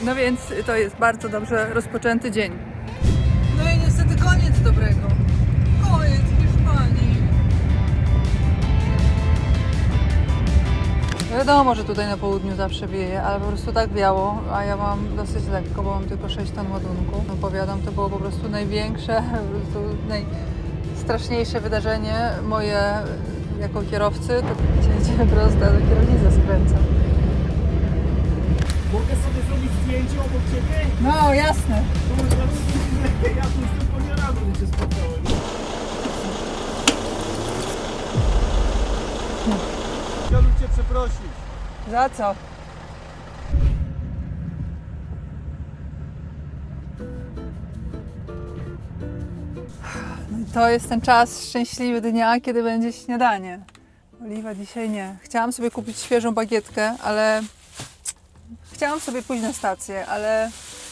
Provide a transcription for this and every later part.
No więc to jest bardzo dobrze rozpoczęty dzień. No i niestety koniec dobrego. Koniec Hiszpanii. Wiadomo, że tutaj na południu zawsze wieje, ale po prostu tak wiało, a ja mam dosyć lekko, bo mam tylko 6 ton ładunku. No powiadam, to było po prostu największe, po prostu najstraszniejsze wydarzenie moje jako kierowcy. To jedziemy prosto, ale kierownica skręca. Mogę sobie zrobić zdjęcie obok ciebie? No, jasne. Ja tu już tylko nie rano cię spotkałem. Chciałbym cię przeprosić. Za co? No i to jest ten czas szczęśliwy dnia, kiedy będzie śniadanie. Oliwa dzisiaj nie. Chciałam sobie kupić świeżą bagietkę, ale chciałam sobie pójść na stację, ale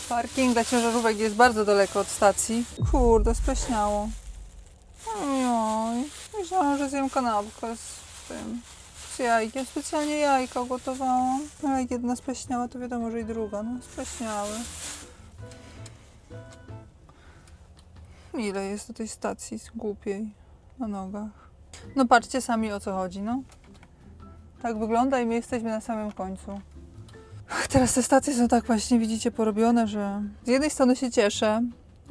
parking dla ciężarówek jest bardzo daleko od stacji. Kurde, spleśniało. Ojoj, myślałam, że zjem kanapkę z tym, z jajkiem. Specjalnie jajka gotowałam. Ale jak jedna spleśniała, to wiadomo, że i druga. No, spleśniały. Ile jest do tej stacji głupiej na nogach. No patrzcie sami, o co chodzi, no. Tak wygląda i my jesteśmy na samym końcu. Teraz te stacje są tak właśnie, widzicie, porobione, że z jednej strony się cieszę,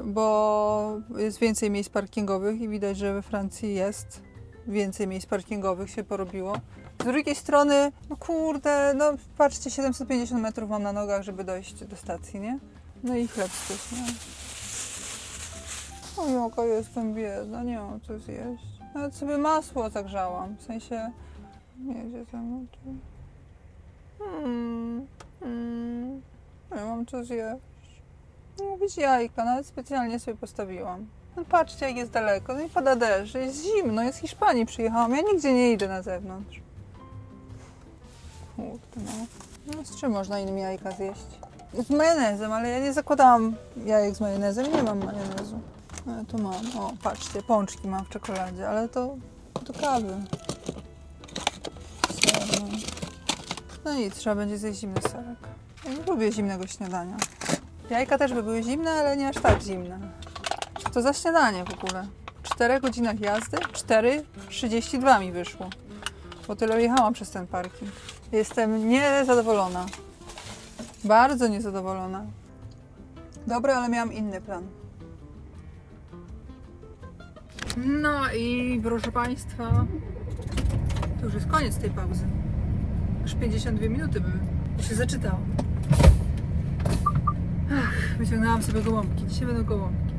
bo jest więcej miejsc parkingowych i widać, że we Francji jest więcej miejsc parkingowych, się porobiło. Z drugiej strony, no kurde, no patrzcie, 750 metrów mam na nogach, żeby dojść do stacji, nie? No i chleb spleśniał. O, jaka jestem biedna, nie mam co zjeść. Nawet sobie masło zagrzałam, w sensie, jedzie ze mną tu. Nie mam co zjeść. No być jajka, nawet specjalnie sobie postawiłam. No patrzcie, jak jest daleko, no i pada deszcz, jest zimno, ja z Hiszpanii przyjechałam, ja nigdzie nie idę na zewnątrz. Kurde, no z czym można innymi jajka zjeść? Z majonezem, ale ja nie zakładałam jajek z majonezem, nie mam majonezu. Ale tu mam, o patrzcie, pączki mam w czekoladzie, ale to do kawy. Ser, no. No nic, trzeba będzie zjeść zimny serek. Ja nie lubię zimnego śniadania. Jajka też by były zimne, ale nie aż tak zimne. To za śniadanie w ogóle. W 4 godzinach jazdy 4,32 mi wyszło. Bo tyle jechałam przez ten parking. Jestem niezadowolona. Bardzo niezadowolona. Dobra, ale miałam inny plan. No i proszę Państwa, to już jest koniec tej pauzy. Już 52 minuty były. Już się zaczytało. Ach, wyciągnęłam sobie gołąbki. Dzisiaj będą gołąbki.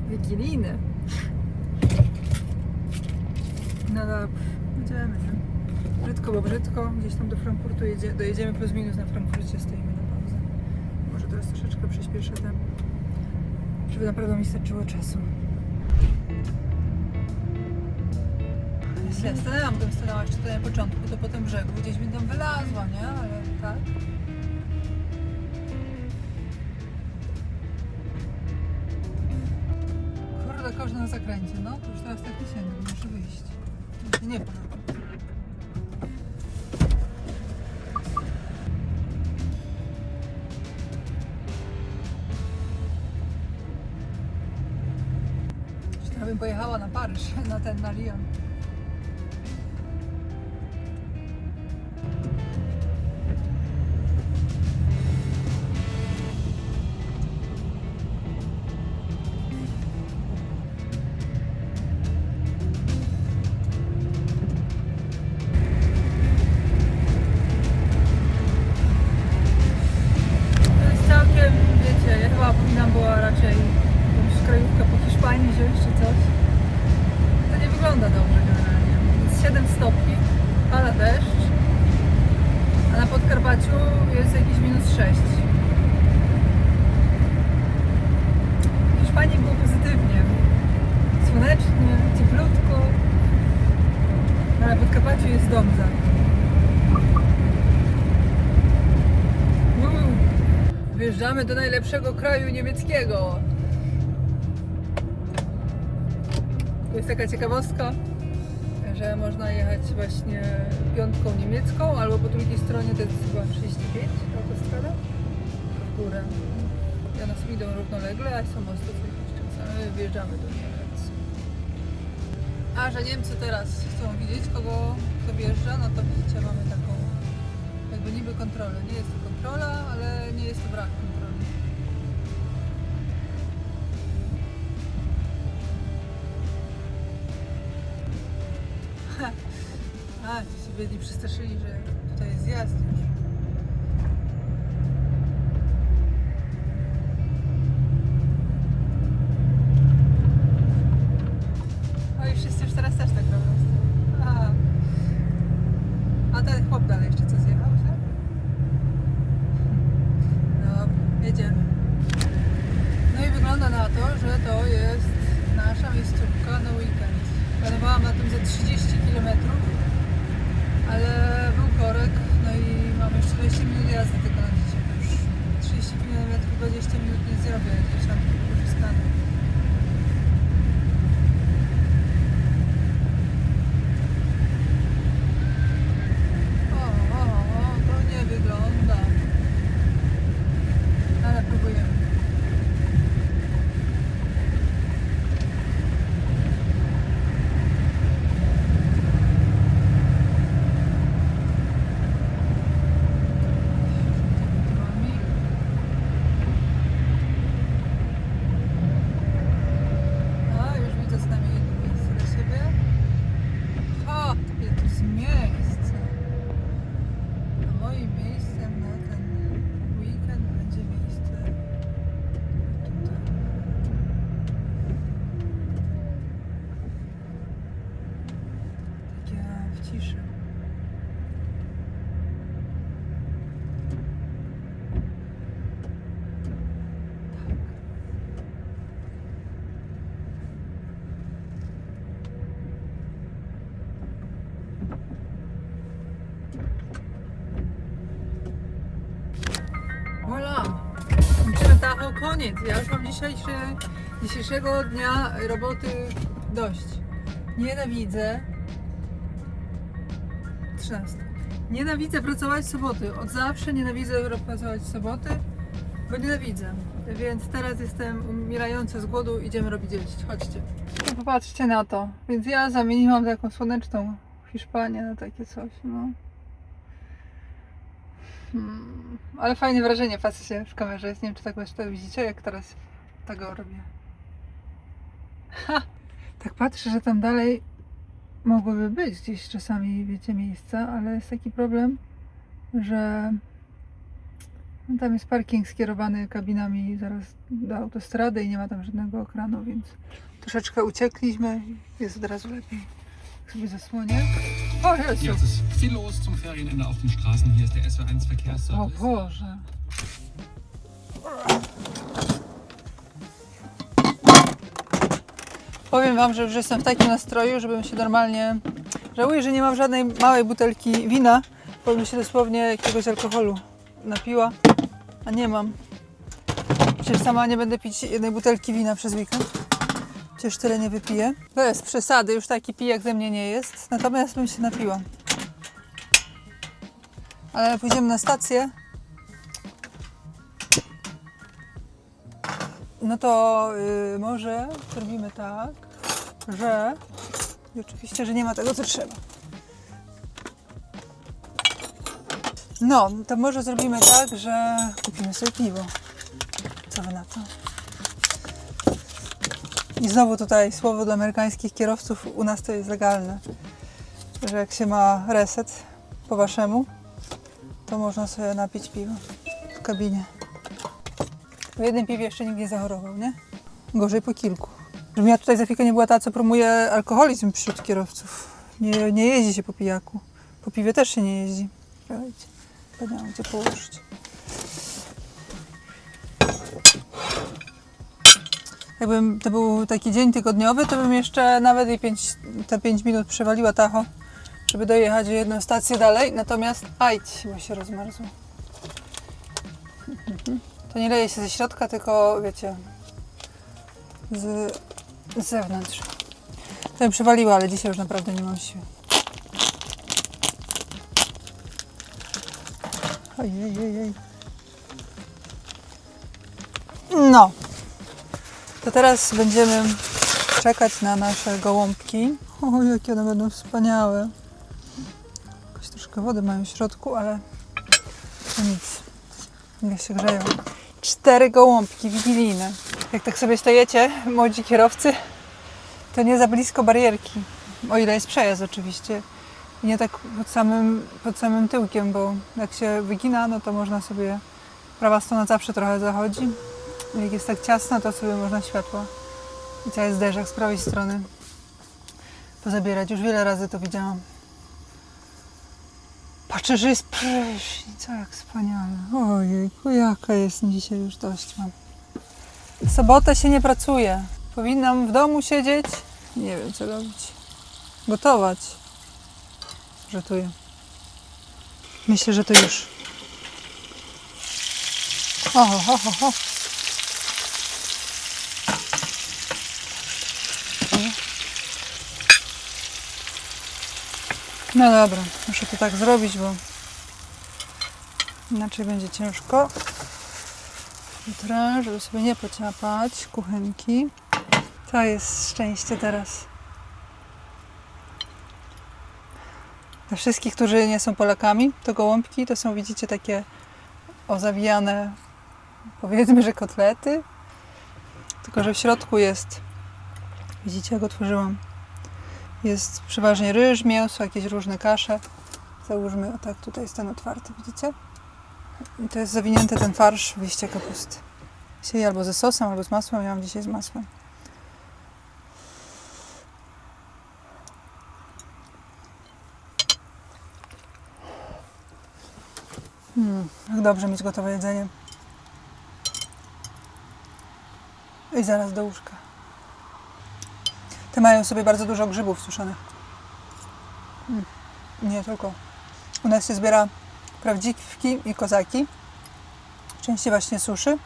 Wigilijne. No dobrze, jedziemy. Nie? Brzydko, bo brzydko. Gdzieś tam do Frankfurtu dojedziemy plus minus, na Frankfurcie stoimy na pauzę. Może teraz troszeczkę przyspieszę tam, żeby naprawdę mi starczyło czasu. Ja bym stanęła jeszcze tutaj na początku, to po tym brzegu gdzieś bym tam wylazła, nie? Ale tak. Kurde, koszna na zakręcie, no. To już teraz tak nie sięgnę, muszę wyjść. Nie podoba. Jeszcze bym pojechała na Paryż, na Lyon. Powinnam była raczej jakąś krajówkę po Hiszpanii wziąć czy coś. To nie wygląda dobrze generalnie. Jest 7 stopni, pada deszcz, a na Podkarpaciu jest jakieś -6. W Hiszpanii było pozytywnie. Słonecznie, cieplutko, a na Podkarpaciu jest domza. Wjeżdżamy do najlepszego kraju niemieckiego. To jest taka ciekawostka, że można jechać właśnie piątką niemiecką, albo po drugiej stronie to jest chyba 35 autostrada. górę. I one idą równolegle, a są mosty co jakiś czas, ale my wjeżdżamy do Niemiec. A że Niemcy teraz chcą widzieć, kto wjeżdża, no to widzicie, mamy taką jakby niby kontrolę. Nie jest to kontrola, ale nie jest to brak kontroli. A, ci się biedni przestraszyli, że tutaj jest zjazd już. O i wszyscy już teraz też tak robią. Aha. A ten chłop dalej jeszcze co zjechał, tak? Dobra, jedziemy. No i wygląda na to, że to jest nasza miejscówka na weekend. Planowałam na tym za 30 km, ale był korek, no i mamy jeszcze 20 minut jazdy tylko na dzisiaj. To już 30 km, 20 minut nie zrobię, gdzieś tam wykorzystanę. O, to nie wygląda. Ale próbujemy. A, już widzę z nami jedno miejsce dla siebie. O, jakie to jest miejsce. A moim miejscem na ten weekend będzie miejsce tutaj. Takie w ciszy. Voilà! Kończymy Tahoe, koniec. Ja już mam dzisiejszego dnia roboty dość. Nienawidzę 13. Nienawidzę pracować w soboty. Od zawsze nienawidzę pracować w soboty, bo nienawidzę. Więc teraz jestem umierająca z głodu, idziemy robić jeść. Chodźcie. No popatrzcie na to. Więc ja zamieniłam taką słoneczną Hiszpanię na takie coś, no. Ale fajne wrażenie, patrzcie w kamerze. Nie wiem, czy tak właśnie widzicie, jak teraz tego robię. Ha! Tak patrzę, że tam dalej mogłyby być gdzieś czasami, wiecie, miejsca, ale jest taki problem, że tam jest parking skierowany kabinami zaraz do autostrady i nie ma tam żadnego ekranu, więc troszeczkę uciekliśmy, jest od razu lepiej. Tak sobie zasłonię. O Jezu! Ja, es ist viel los zum Ferienende auf den Straßen. Hier ist der SW1 O Verkehrsservice. Boże! Powiem Wam, że już jestem w takim nastroju, żebym się normalnie... Żałuję, że nie mam żadnej małej butelki wina, bo bym się dosłownie jakiegoś alkoholu napiła, a nie mam. Przecież sama nie będę pić jednej butelki wina przez weekend. Przecież tyle nie wypiję. Bez przesady, już taki pijak ze mnie nie jest, natomiast bym się napiła. Ale pójdziemy na stację. No to może zrobimy tak, że... I oczywiście, że nie ma tego, co trzeba. No, to może zrobimy tak, że kupimy sobie piwo. Co wy na to? I znowu tutaj słowo dla amerykańskich kierowców, u nas to jest legalne, że jak się ma reset po waszemu, to można sobie napić piwo w kabinie. Po jednym piwie jeszcze nikt nie zachorował, nie? Gorzej po kilku. Żebym ja tutaj za chwilkę nie była ta, co promuje alkoholizm wśród kierowców. Nie jeździ się po pijaku. Po piwie też się nie jeździ. Słuchajcie, nie mam gdzie położyć. Jakbym to był taki dzień tygodniowy, to bym jeszcze nawet i te 5 minut przewaliła Tahoe, żeby dojechać o jedną stację dalej. Natomiast ajdź, bo się rozmarzło. To nie leje się ze środka, tylko wiecie, z zewnątrz. To bym przewaliła, ale dzisiaj już naprawdę nie mam siły. Ojej. No, to teraz będziemy czekać na nasze gołąbki. O, jakie one będą wspaniałe. Jakoś troszkę wody mają w środku, ale to nic. Nie się grzeją. 4 gołąbki wigilijne. Jak tak sobie stajecie, młodzi kierowcy, to nie za blisko barierki. O ile jest przejazd oczywiście. I nie tak pod samym tyłkiem, bo jak się wygina, no to można sobie, prawa strona zawsze trochę zachodzi. Jak jest tak ciasno, to sobie można światła i cały zderzak z prawej strony pozabierać. Już wiele razy to widziałam. Patrzę, że jest prysznic, jak wspaniale. Ojejku, jaka jest dzisiaj, już dość mam. W sobotę się nie pracuje. Powinnam w domu siedzieć. Nie wiem, co robić. Gotować. Żartuję. Myślę, że to już. O. No dobra, muszę to tak zrobić, bo inaczej będzie ciężko. Jutro, żeby sobie nie pociapać kuchenki. To jest szczęście teraz. Dla wszystkich, którzy nie są Polakami, to gołąbki to są, widzicie, takie ozawijane, powiedzmy, że kotlety. Tylko że w środku jest, widzicie, jak otworzyłam, jest przeważnie ryż, mięso, jakieś różne kasze. Załóżmy, o tak, tutaj jest ten otwarty, widzicie? I to jest zawinięty ten farsz w liście kapusty. Dzisiaj albo ze sosem, albo z masłem. Ja mam dzisiaj z masłem. Jak dobrze mieć gotowe jedzenie. I zaraz do łóżka. Te mają sobie bardzo dużo grzybów suszonych. Nie tylko. U nas się zbiera prawdziwki i kozaki. Część się właśnie suszy,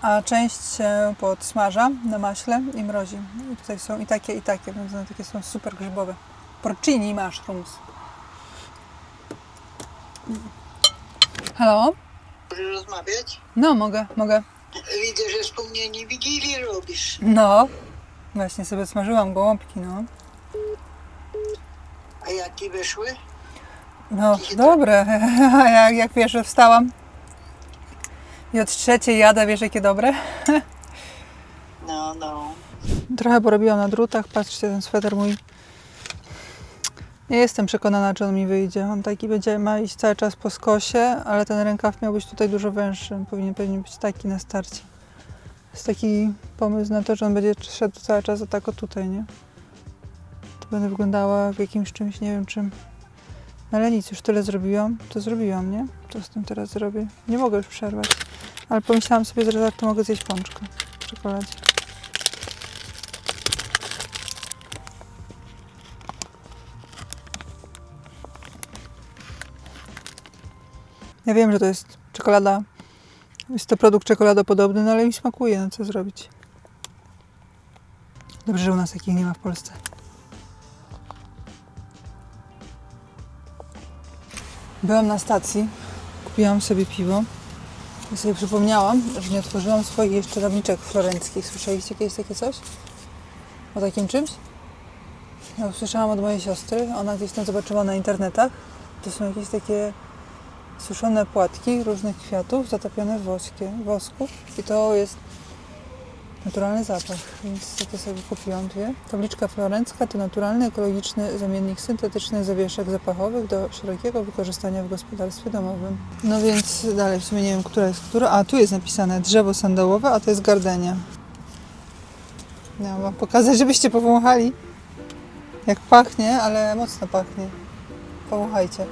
a część się podsmaża na maśle i mrozi. I tutaj są i takie, więc one takie są super grzybowe. Porcini mushrooms. Halo? Możesz rozmawiać? No, mogę. Widzę, że wspomnienie Wigilii robisz. No, właśnie sobie smażyłam gołąbki, no. A jakie wyszły? No, dobre. Jak wiesz, że wstałam i od 3 jadę, wiesz, jakie dobre? No. Trochę porobiłam na drutach. Patrzcie, ten sweter mój. Nie jestem przekonana, czy on mi wyjdzie. On taki ma iść cały czas po skosie, ale ten rękaw miał być tutaj dużo węższy. Powinien być taki na starcie. Jest taki pomysł na to, że on będzie szedł cały czas tak o tutaj, nie? To będę wyglądała w jakimś czymś, nie wiem czym. No ale nic, już tyle zrobiłam, to zrobiłam, nie? Co z tym teraz zrobię? Nie mogę już przerwać. Ale pomyślałam sobie, że tak to mogę zjeść pączkę w czekoladzie. Ja wiem, że to jest czekolada, jest to produkt czekoladopodobny, no ale mi smakuje, no co zrobić. Dobrze, że u nas takich nie ma w Polsce. Byłam na stacji, kupiłam sobie piwo i sobie przypomniałam, że nie otworzyłam swoich jeszcze tabliczek florenckich. Słyszeliście kiedyś takie coś? O takim czymś? Ja usłyszałam od mojej siostry, ona gdzieś tam zobaczyła na internetach. To są jakieś takie suszone płatki różnych kwiatów zatopione w wosku i to jest naturalny zapach, więc takie sobie kupiłam 2. Tabliczka florencka to naturalny, ekologiczny zamiennik syntetycznych zawieszek zapachowych do szerokiego wykorzystania w gospodarstwie domowym. No więc dalej, w sumie nie wiem, która jest która. A, tu jest napisane drzewo sandałowe, a to jest gardenia. Miałam wam pokazać, żebyście powąchali. Jak pachnie, ale mocno pachnie. Powąchajcie.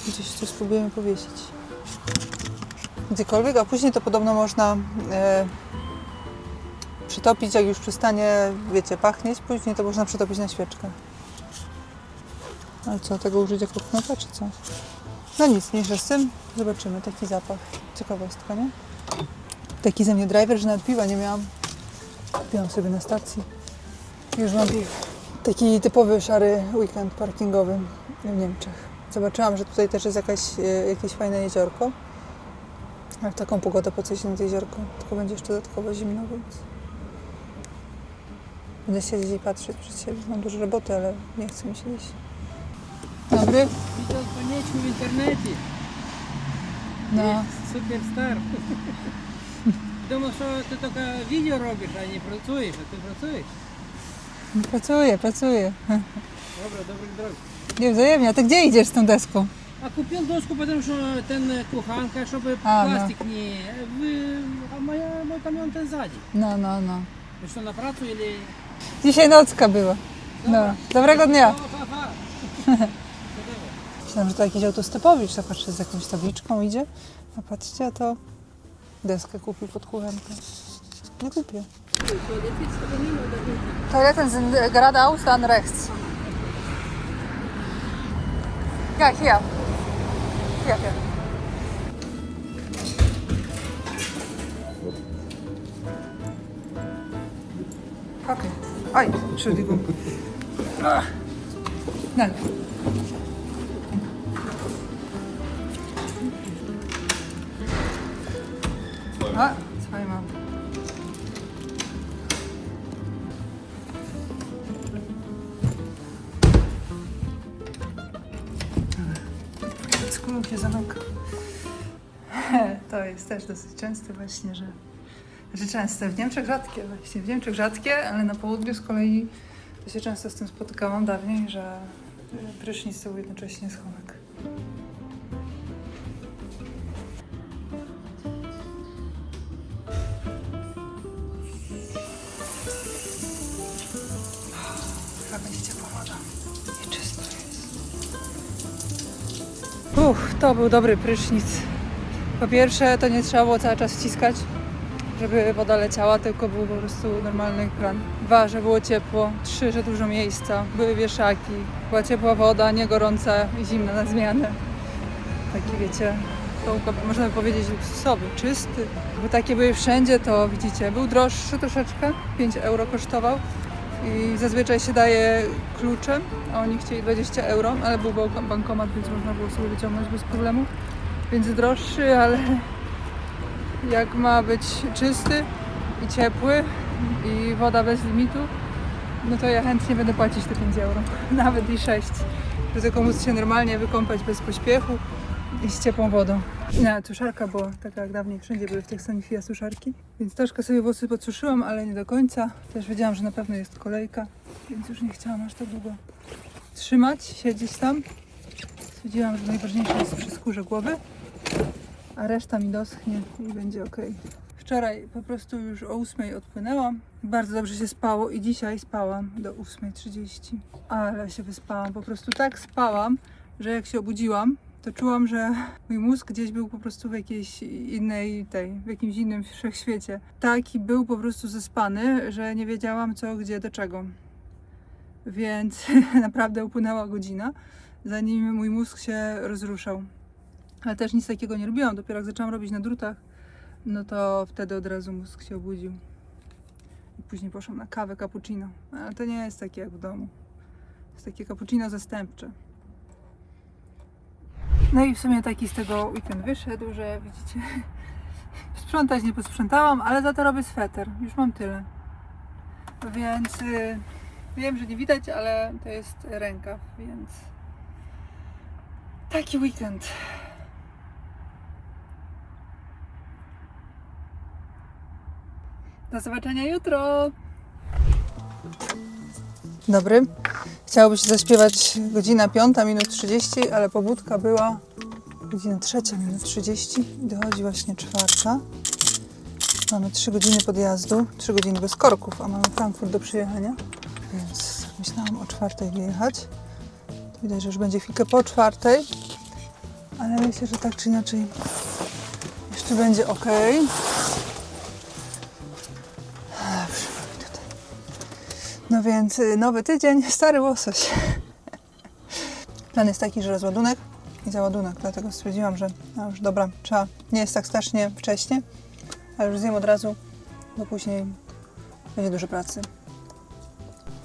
Gdzieś tu spróbujemy powiesić. Gdziekolwiek, a później to podobno można przytopić, jak już przestanie, wiecie, pachnieć, później to można przytopić na świeczkę. Ale co, tego użyć jako knota, czy co? No nic, mniejsza z tym, zobaczymy, taki zapach. Ciekawostka, nie? Taki ze mnie driver, że nawet piwa nie miałam. Kupiłam sobie na stacji. Już mam piwo. Taki typowy szary weekend parkingowy w Niemczech. Zobaczyłam, że tutaj też jest jakieś fajne jeziorko. Ale w taką pogodę po coś nad jeziorko, tylko będzie jeszcze dodatkowo zimno, więc będę siedzieć i patrzeć przed siebie. Mam dużo roboty, ale nie chcę mi siedzieć. Dobry? Widział koniecznie w internecie. No. Superstar. Думав, що ти тільки відео робиш, а не працюєш, а ти працюєш. Pracuję. Добре, добрих дорог. Nie wzajemnie. A ty gdzie idziesz z tą deską? А купив дошку, тому що ten куханка, щоб А, пластик не... А мой камен ten ззаді. No. Ти що, на працю или... Dzisiaj nocka była. No. Dobrego dnia. Фа-фа. Myślałam, że to jakiś autostopowicz, to patrzę, z jakąś tabliczką idzie. A patrzcie, a to deskę kupił pod kuchenkę. Nie kupię. Toiletten sind geradeaus, dann rechts. Ja, hier. Hier. Okay. Oj, Entschuldigung. Nein. A, zweimal. Skuluk się zamyka. To jest też dosyć częste właśnie, że... Znaczy częste, w Niemczech rzadkie właśnie. W Niemczech rzadkie, ale na południu z kolei to się często z tym spotykałam dawniej, że prysznic to był jednocześnie schonek. Chyba będzie ciepła woda. I czysto jest. To był dobry prysznic. Po pierwsze, to nie trzeba było cały czas wciskać, żeby woda leciała, tylko był po prostu normalny kran. 2, że było ciepło. 3, że dużo miejsca. Były wieszaki. Była ciepła woda, nie gorąca i zimna na zmianę. Taki, wiecie, można by powiedzieć luksusowy, czysty. Bo takie były wszędzie, to widzicie, był droższy troszeczkę. 5 euro kosztował. I zazwyczaj się daje kluczem, a oni chcieli 20 euro, ale był bankomat, więc można było sobie wyciągnąć bez problemu. Więc droższy, ale jak ma być czysty i ciepły i woda bez limitu, no to ja chętnie będę płacić te 5 euro, nawet i 6, żeby tylko móc się normalnie wykąpać bez pośpiechu i z ciepłą wodą. Nie, suszarka była taka jak dawniej, wszędzie były w tych Sanifia suszarki, więc troszkę sobie włosy podsuszyłam, ale nie do końca. Też wiedziałam, że na pewno jest kolejka, więc już nie chciałam aż tak długo trzymać, siedzieć tam. Stwierdziłam, że najważniejsze jest przy skórze głowy, a reszta mi doschnie i będzie ok. Wczoraj po prostu już o 8 odpłynęłam. Bardzo dobrze się spało i dzisiaj spałam do 8:30. Ale się wyspałam. Po prostu tak spałam, że jak się obudziłam, to czułam, że mój mózg gdzieś był po prostu w jakiejś innej w jakimś innym wszechświecie. Taki był po prostu zaspany, że nie wiedziałam co, gdzie, do czego. Więc naprawdę upłynęła godzina, zanim mój mózg się rozruszał. Ale też nic takiego nie robiłam. Dopiero jak zaczęłam robić na drutach, no to wtedy od razu mózg się obudził. I później poszłam na kawę cappuccino. Ale to nie jest takie jak w domu. To jest takie cappuccino zastępcze. No i w sumie taki z tego weekend wyszedł, że widzicie, sprzątać nie posprzątałam, ale za to robię sweter. Już mam tyle. Więc wiem, że nie widać, ale to jest rękaw, więc taki weekend. Do zobaczenia jutro! Dobry. Chciałoby się zaśpiewać godzina 5, minut 30, ale pobudka była godzina 3, minut 30 i dochodzi właśnie 4. Mamy 3 godziny podjazdu, 3 godziny bez korków, a mamy Frankfurt do przyjechania, więc myślałam o 4 wyjechać. Widać, że już będzie chwilkę po 4, ale myślę, że tak czy inaczej jeszcze będzie ok. No więc nowy tydzień, stary łosoś. Plan jest taki, że rozładunek i załadunek, dlatego stwierdziłam, że no już dobra, trzeba, nie jest tak strasznie wcześnie, ale już zjem od razu, bo później będzie dużo pracy.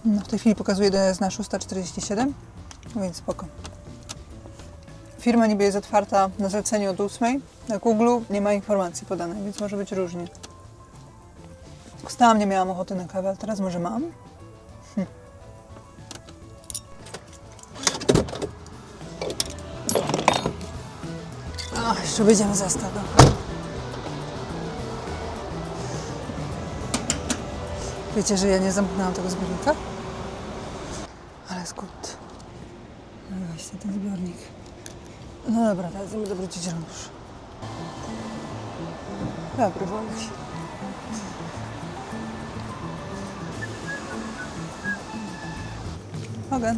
No, w tej chwili pokazuje, że jest na 6:47, no więc spoko. Firma niby jest otwarta na zlecenie od 8. Na Google nie ma informacji podanej, więc może być różnie. Wstałam, nie miałam ochoty na kawę, ale teraz może mam. Jeszcze będziemy zestaw. Wiecie, że ja nie zamknęłam tego zbiornika? Ale jest good. No i właśnie ten zbiornik. No dobra, teraz będę wrócić rąż. Dobra, wątki. Mogę.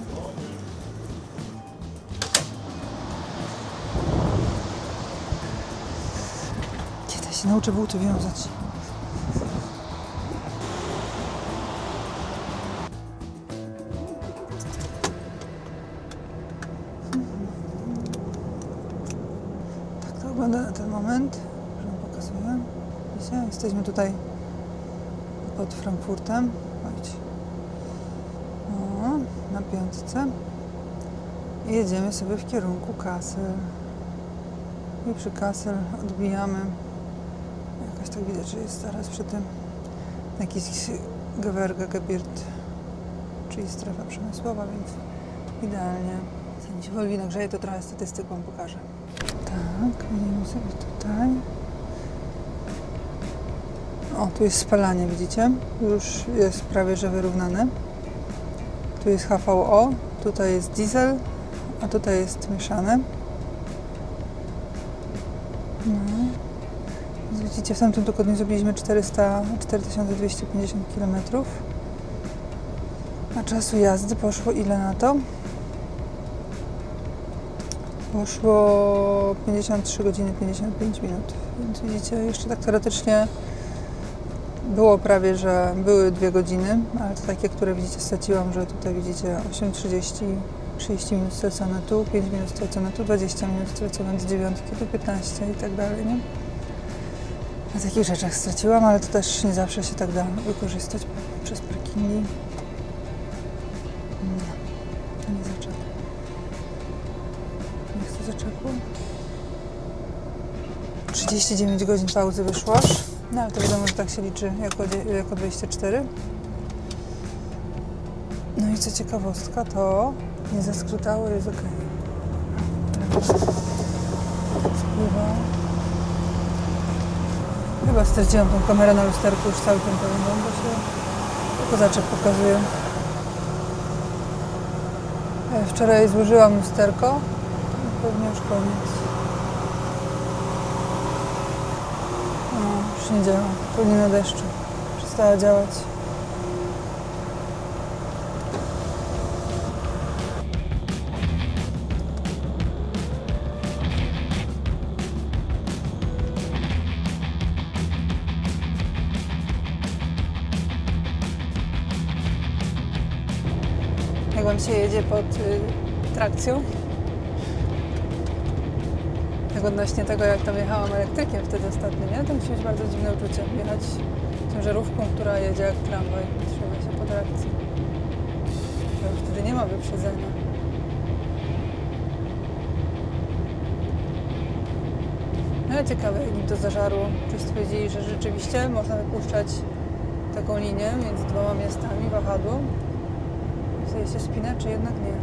Kiedy się nauczę buty wiązać? Tak to wygląda na ten moment, że wam pokazuję. Widzicie? Jesteśmy tutaj pod Frankfurtem. Chodź. O, na 5. I jedziemy sobie w kierunku Kassel. I przy Kassel odbijamy. Jakoś tak widać, że jest zaraz przy tym jakiś Gewerbegebiet, czyli strefa przemysłowa, więc idealnie. Zanim się Wolwi nagrzeje, to trochę statystyk wam pokażę. Tak, idziemy sobie tutaj. O, tu jest spalanie, widzicie? Już jest prawie, że wyrównane. Tu jest HVO, tutaj jest diesel, a tutaj jest mieszane. No. Widzicie, w tamtym tygodniu zrobiliśmy 4250 km. A czasu jazdy poszło ile na to? Poszło 53 godziny 55 minut. Więc widzicie, jeszcze tak teoretycznie było prawie, że były 2 godziny, ale to takie, które widzicie, straciłam, że tutaj widzicie 8:30, 30 minut stracone tu, 5 minut stracone tu, 20 minut stracone z 9, tu 15 i tak dalej, nie? Na takich rzeczach straciłam, ale to też nie zawsze się tak da wykorzystać przez parkingi. Nie, to nie zaczęło. Niech to zaczekło. 39 godzin pauzy wyszło aż. No ale to wiadomo, że tak się liczy jako 24. No i co ciekawostka, to nie zaskrótało, jest ok. Spływa. Chyba straciłam tą kamerę na lusterku już całkiem pewnie, bo się kozaczek pokazuje. Wczoraj złożyłam lusterko i pewnie już koniec. No, już nie działa. Pewnie na deszczu. Przestała działać. Jak wam się jedzie pod trakcją? Tak odnośnie tego, jak tam jechałam elektrykiem wtedy ostatnio, nie? To musi być bardzo dziwne uczucie. Jechać ciężarówką, która jedzie jak tramwaj. Trzyma się po trakcji. To już wtedy nie ma wyprzedzenia. No ale ciekawe, jak im to zażarło. Czy stwierdzili, że rzeczywiście można wypuszczać taką linię między 2 miastami, wahadło. Sobie się spina, czy jednak nie?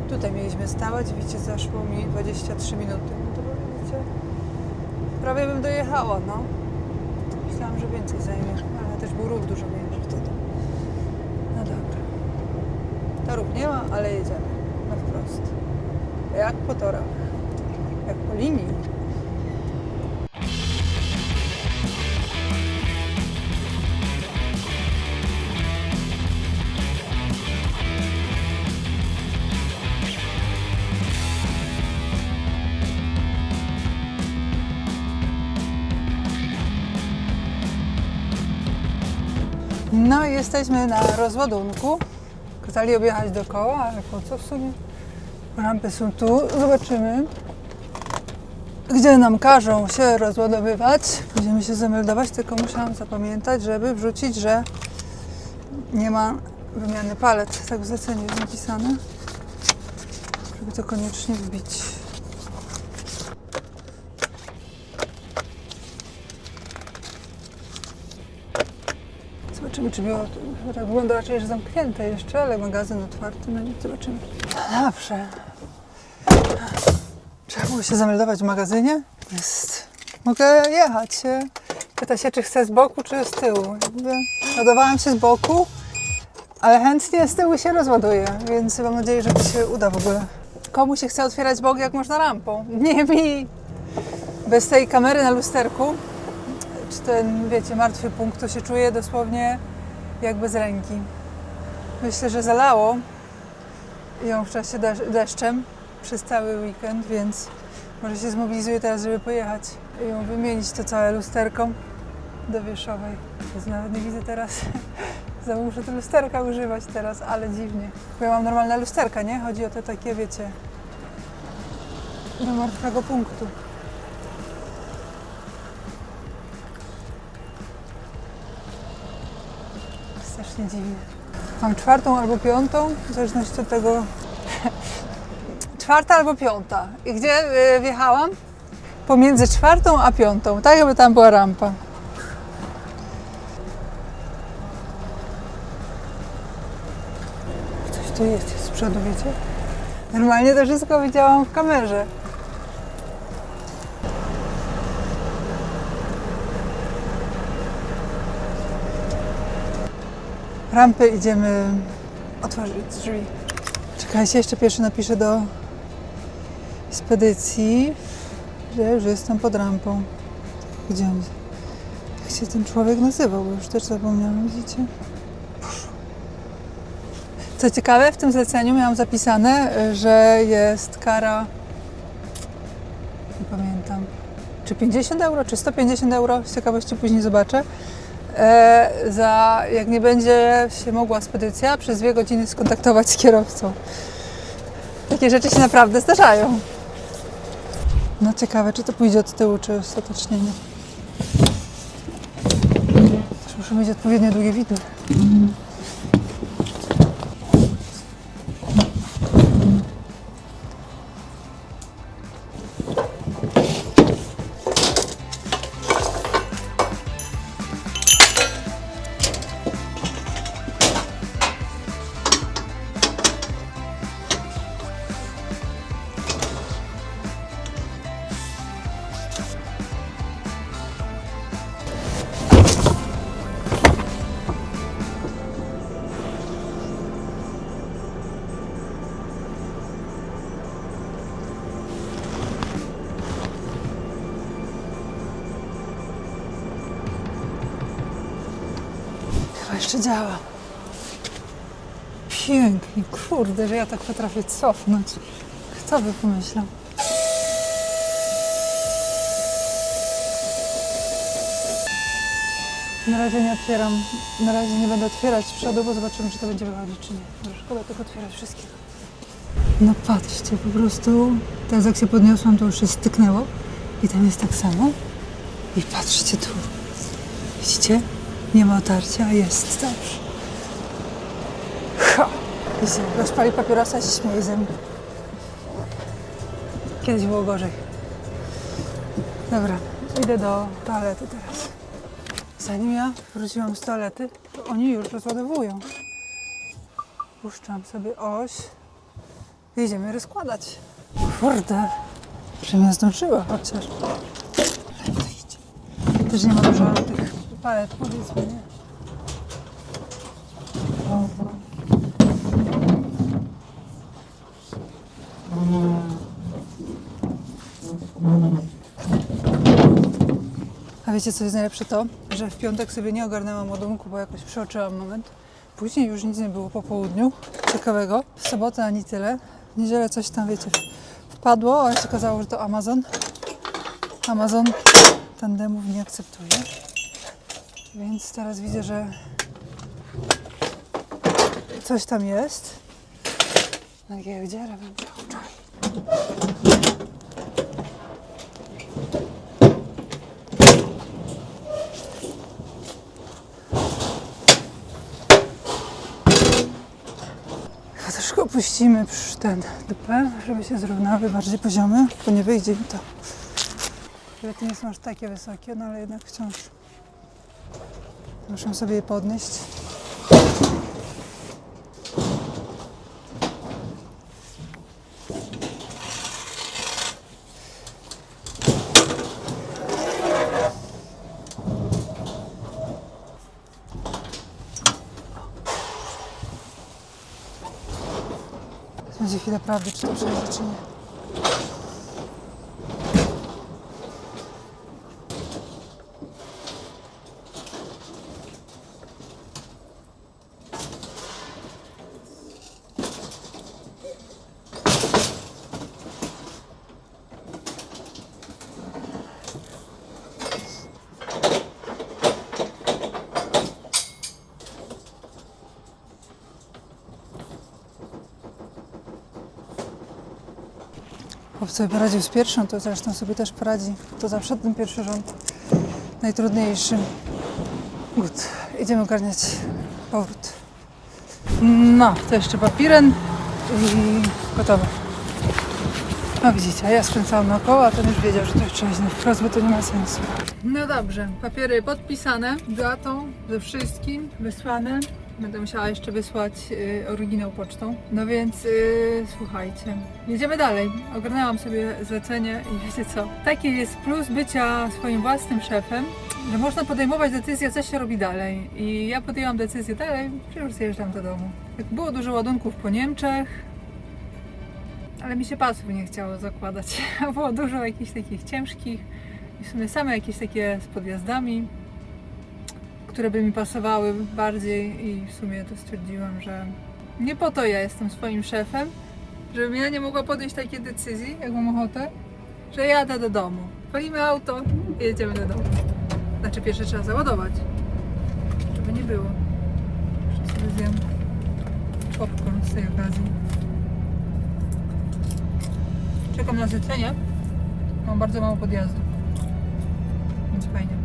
Tutaj mieliśmy stawać, widzicie, zaszło mi 23 minuty. No to widzicie, prawie bym dojechała, no. Myślałam, że więcej zajmie, ale też był ruch dużo większy wtedy. No dobra. Torów nie ma, ale jedziemy na wprost. Jak po torach. Jak po linii. No i jesteśmy na rozładunku. Kazali objechać dookoła, ale po co w sumie? Rampy są tu. Zobaczymy, gdzie nam każą się rozładowywać. Będziemy się zameldować, tylko musiałam zapamiętać, żeby wrzucić, że nie ma wymiany palet. Tak w zleceniu jest napisane. Żeby to koniecznie wbić. Zobaczymy, czy biuro tak wygląda raczej, że zamknięte jeszcze, ale magazyn otwarty, no nic, zobaczymy. No dobrze. Trzeba było się zameldować w magazynie. Mogę jechać. Pyta się, czy chcę z boku, czy z tyłu. Jakby ładowałam się z boku, ale chętnie z tyłu się rozładuję, więc mam nadzieję, że to się uda w ogóle. Komu się chce otwierać bok, jak można rampą? Nie mi! Bez tej kamery na lusterku, czy ten, wiecie, martwy punkt, to się czuje dosłownie jak bez ręki. Myślę, że zalało ją w czasie deszczem przez cały weekend, więc może się zmobilizuję teraz, żeby pojechać i ją wymienić to całe lusterko do Wierszowej. Więc nawet nie widzę teraz, znowu muszę te lusterka używać teraz, ale dziwnie. Bo ja mam normalne lusterka, nie? Chodzi o te takie, wiecie, do martwego punktu. Strasznie dziwnie. Mam 4. albo 5, w zależności od tego. 4. albo 5. I gdzie wjechałam? Pomiędzy 4. a 5. Tak jakby tam była rampa. Coś tu jest z przodu, wiecie? Normalnie to wszystko widziałam w kamerze. Rampy idziemy otworzyć drzwi. Czekajcie, jeszcze pierwszy napiszę do spedycji, że już jestem pod rampą. Gdzie on? Jak się ten człowiek nazywał, bo już też zapomniałam, widzicie? Co ciekawe, w tym zleceniu miałam zapisane, że jest kara, nie pamiętam, czy 50 euro, czy 150 euro, z ciekawości później zobaczę, za jak nie będzie się mogła spedycja przez 2 godziny skontaktować z kierowcą. Takie rzeczy się naprawdę zdarzają. No ciekawe, czy to pójdzie od tyłu, czy ostatecznie nie. Też muszę mieć odpowiednio długie widły. Jeszcze działa. Pięknie, kurde, że ja tak potrafię cofnąć. Kto by pomyślał? Na razie nie otwieram, na razie nie będę otwierać z przodu, bo zobaczymy, czy to będzie wychodzić, czy nie. Może szkoda tylko otwierać wszystkiego. No patrzcie, po prostu teraz jak się podniosłam, to już się styknęło i tam jest tak samo. I patrzcie tu, widzicie? Nie ma otarcia, a jest dobrze. Ha! Widzicie, rozpali papierosa i się śmieje ze mnie. Kiedyś było gorzej. Dobra, idę do toalety teraz. Zanim ja wróciłam z toalety, to oni już rozładowują. Puszczam sobie oś i idziemy rozkładać. Kurde, żebym ja zdążyła chociaż. Ale to idzie. Też nie ma dużo tych palet, powiedzmy, nie? A wiecie, co jest najlepsze? To, że w piątek sobie nie ogarnęłam ładunku, bo jakoś przeoczyłam moment. Później już nic nie było po południu ciekawego. W sobotę ani tyle. W niedzielę coś tam, wiecie, wpadło, ale się okazało, że to Amazon. Amazon tandemów nie akceptuje. Więc teraz widzę, że coś tam jest. Na giełdzie robię wczoraj. Troszkę opuścimy ten dupę, żeby się zrównały bardziej poziomy, bo nie wyjdzie mi to. Bilety nie są aż takie wysokie, no ale jednak wciąż. Muszę sobie je podnieść. Będzie chwila prawdy, czy to przejdzie, czy nie. Chłop sobie poradził z pierwszą, to zresztą sobie też poradzi. To zawsze ten pierwszy rząd najtrudniejszy. Gut, idziemy ogarniać powrót. No, to jeszcze papiren i gotowe. No widzicie, a ja skręcałam naokoło, a ten już wiedział, że to już trzeba iść na wprost, bo to nie ma sensu. No dobrze, papiery podpisane, datą, ze wszystkim wysłane. Będę musiała jeszcze wysłać oryginał pocztą. No więc słuchajcie, jedziemy dalej. Ogarnęłam sobie zlecenie i wiecie co? Taki jest plus bycia swoim własnym szefem, że można podejmować decyzję, co się robi dalej. I ja podjęłam decyzję dalej, że już zjeżdżam do domu. Jak było dużo ładunków po Niemczech, ale mi się pasów nie chciało zakładać. Było dużo jakichś takich ciężkich i w sumie same jakieś takie z podjazdami, które by mi pasowały bardziej i w sumie to stwierdziłam, że nie po to ja jestem swoim szefem, żebym ja nie mogła podjąć takiej decyzji, jak mam ochotę, że jadę do domu. Palimy auto i jedziemy do domu. Znaczy pierwsze trzeba załadować, żeby nie było. Jeszcze sobie zjem popcorn z tej okazji. Czekam na zlecenie. Mam bardzo mało podjazdów, więc fajnie.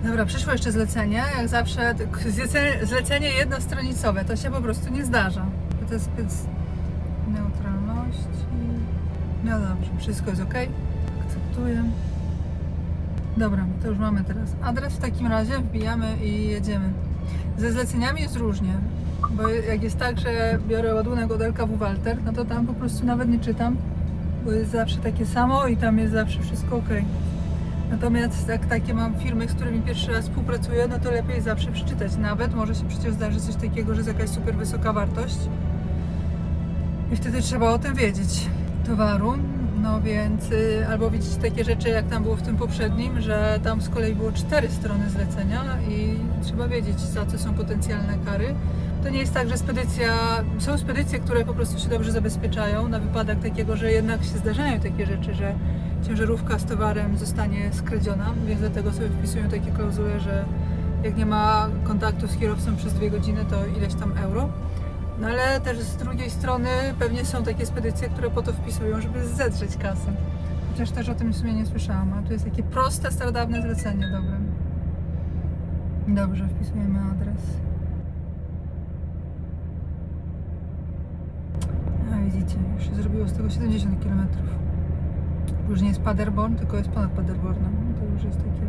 Dobra, przyszło jeszcze zlecenie. Jak zawsze zlecenie jednostronicowe. To się po prostu nie zdarza. To jest spec neutralności. No dobrze, wszystko jest ok. Akceptuję. Dobra, to już mamy teraz adres. W takim razie wbijamy i jedziemy. Ze zleceniami jest różnie. Bo jak jest tak, że biorę ładunek od LKW Walter, no to tam po prostu nawet nie czytam. Bo jest zawsze takie samo i tam jest zawsze wszystko ok. Natomiast jak takie mam firmy, z którymi pierwszy raz współpracuję, no to lepiej zawsze przeczytać. Nawet może się przecież zdarzyć coś takiego, że jest jakaś super wysoka wartość i wtedy trzeba o tym wiedzieć towaru. No więc albo widzieć takie rzeczy, jak tam było w tym poprzednim, że tam z kolei było 4 strony zlecenia i trzeba wiedzieć, za co są potencjalne kary. To nie jest tak, że są spedycje, które po prostu się dobrze zabezpieczają na wypadek takiego, że jednak się zdarzają takie rzeczy, że ciężarówka z towarem zostanie skradziona, więc dlatego sobie wpisują takie klauzule, że jak nie ma kontaktu z kierowcą przez 2 godziny, to ileś tam euro. No ale też z drugiej strony pewnie są takie spedycje, które po to wpisują, żeby zedrzeć kasę. Chociaż też o tym w sumie nie słyszałam, a tu jest takie proste, starodawne zlecenie, dobre. Dobrze, wpisujemy adres. A widzicie, już się zrobiło z tego 70 km. Już nie jest Paderborn, tylko jest ponad Paderbornem. To już jest takie,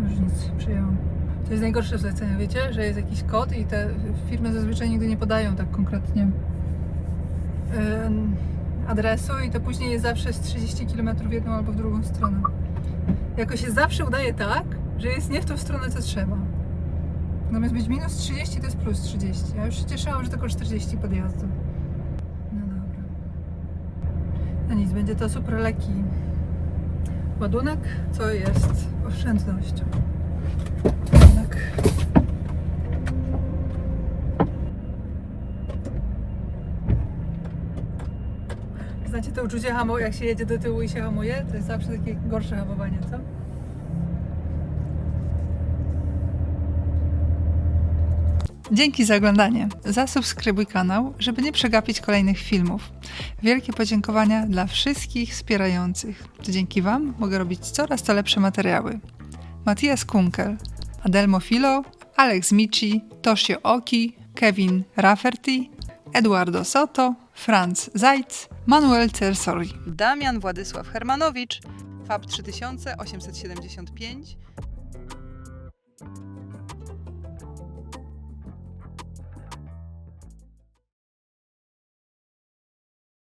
już nic przyjęłam. To jest najgorsze w zleceniu, wiecie, że jest jakiś kod i te firmy zazwyczaj nigdy nie podają tak konkretnie adresu i to później jest zawsze z 30 km w jedną albo w drugą stronę. Jakoś się zawsze udaje tak, że jest nie w tą stronę, co trzeba. Zamiast być minus 30, to jest plus 30. Ja już się cieszyłam, że tylko 40 podjazdów. No dobra. No nic, będzie to super lekki ładunek, co jest oszczędnością. Tak. Znacie to uczucie jak się jedzie do tyłu i się hamuje? To jest zawsze takie gorsze hamowanie, co? Dzięki za oglądanie. Zasubskrybuj kanał, żeby nie przegapić kolejnych filmów. Wielkie podziękowania dla wszystkich wspierających. To dzięki Wam mogę robić coraz to lepsze materiały. Matthias Kunkel, Adelmo Filo, Alex Mici, Toshio Oki, Kevin Rafferty, Eduardo Soto, Franz Zajc, Manuel Cersori, Damian Władysław Hermanowicz, Fab 3875,